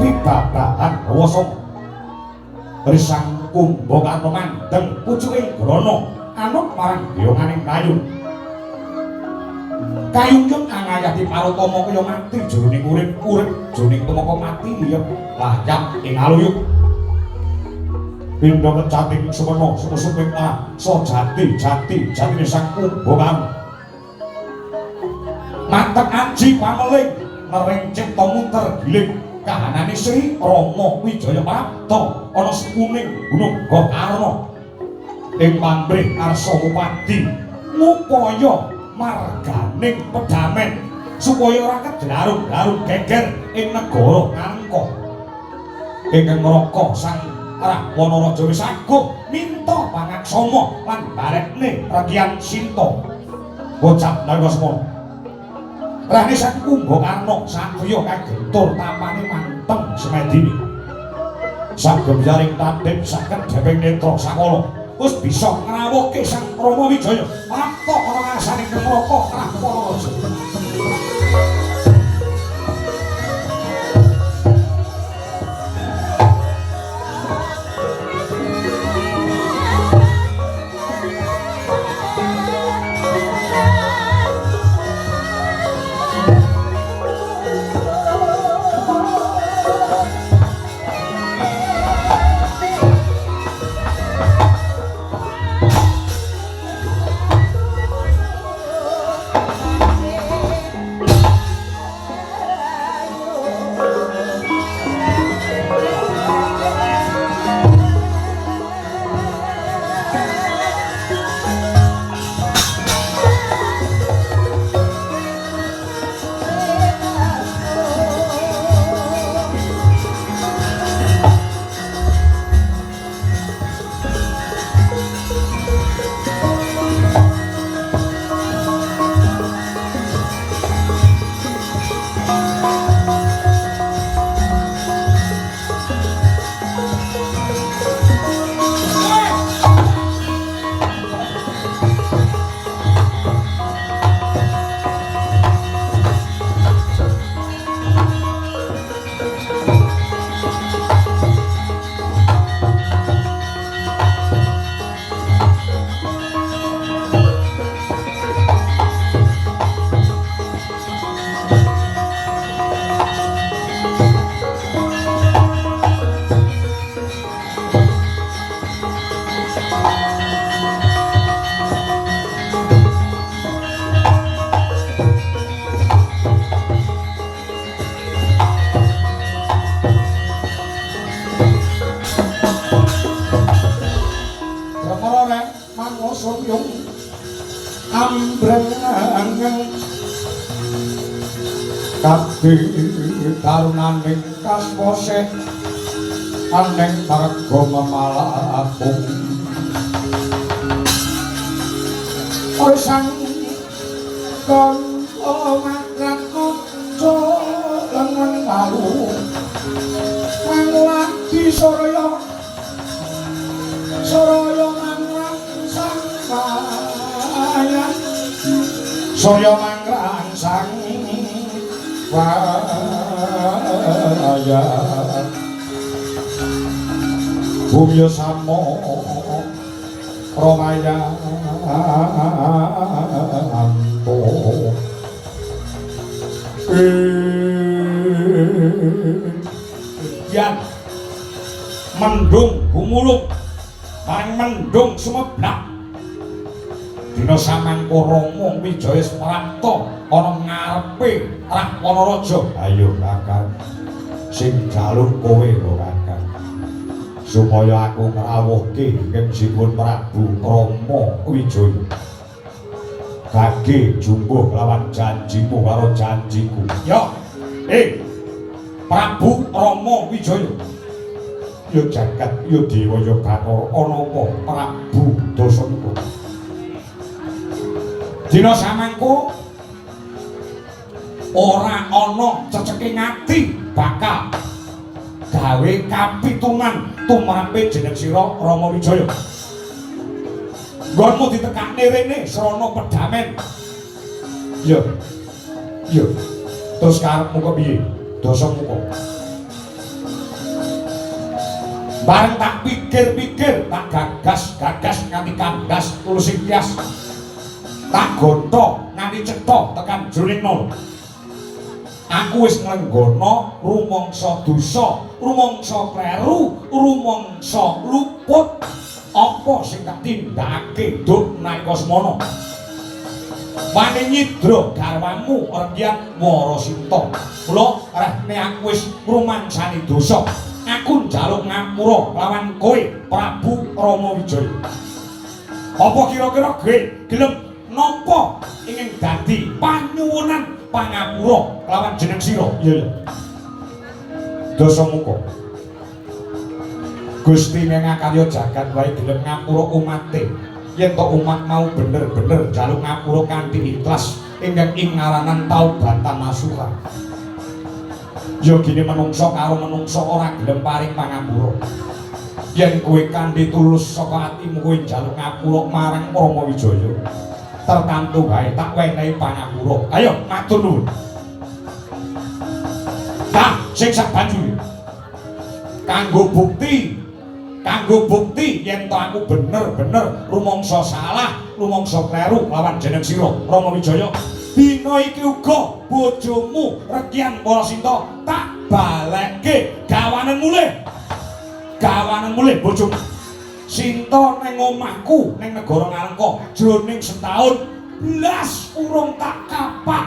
pibabahan Rawasoma Risang Kumbakarna mandheng pucuking grana anut marang biyonganing kayu kayunjut angayati parutama kaya mati jroning urip jroning tumeka mati liyep layap ing aluyuk pindha kecating semana suping jati jatine Sang Kumbakarna mantep aji pameling nering cipta muter giling kahanane Sri Rama Wijaya Prapta ana sekuning Gunung Gokarna ing pamrih Arsa Bupati ngupaya marganing pedamen supaya ora kedlarung-larung geger ing negara Angka ingkang ngraka Sang Rahwana Raja wis agung minta pangaksama lan barekne Rakyat Sinta bocah Nargasmana Rane Sang Kumbakarna satriya kagentur tapane manteng semedine sagebyaring tandem saged deping netra sakala wis bisa ngrawuhke Sang Rama Wijaya Prapta ana ngarsaning neraka Rahwana Raja tarunaning kaspose aneng marga memalakung ora sang kon makan ojo lengan lalu manglati soraya mangrang sang kaya soraya mangrang sang Waya Bumya Samo Romaya Anto Yan Mendung Gumulung Paling mendung Sumeblak Dina Samangka Rama Wijaya Prapta ana ngarepe Rahwana Raja ayo Kakang sing jalur kowe lho Kakang supaya aku ngrawuhke Kengipun Prabu Rama Wijaya gage jumbuh lawan janjimu karo janjiku yo Prabu Rama Wijaya yo jagat yo dewa yo Bathara ana apa Prabu Dasamuka dina samangka ora ana ceceking ati bakal gawe kapitungan tumrape jeneng sira Rama Wijaya. Nggonmu ditekakne rene srana pedamen. Yo. Terus karepmu kepiye? Dasamuka. Bareng tak pikir-pikir, tak gagas nganti kandas tulus ikhlas. Tak gontok nganti cetok tekan jroning nol. Aku wis nglenggono rumangsa dosa, rumangsa kleru, rumangsa luput. Apa sing tak tindakake Duk Nakasmana? Wani nyidra garwamu Rendyan Warasinta. Mula rehne aku wis ngrumangsani dosa. Aku njaluk ngapura lawan kowe Prabu Ramawijaya. Apa kira-kira gelem nampa ingin dadi panyuwunan pangapura lawan jeneng sira? Iya. Dosa muka. Gusti ngakarya jagat wae gelem ngapura umate. Yen to umat mau bener-bener njaluk ngapura kanthi ikhlas ingkang ing ngaranan taubatan nasuha. Ya gini menungso karo menungso ora gelem paring pangapura. Yen kowe kanthi tulus saka atimu kowe njaluk ngapura marang Ramawijaya, tertamtu wae tak wenehi pangapura. Ayo matur nuwun. Nah, sing sabanjure kanggo bukti yen to aku bener-bener rumangsa salah, rumangsa kleru lawan jeneng sira Ramawijaya. Dina iki uga bojomu Rendyan Warasinta tak balekke gawanen mulih bojomu Sinta ning omahku ning negara Ngalengka jroning setahun blas urung tak kapak.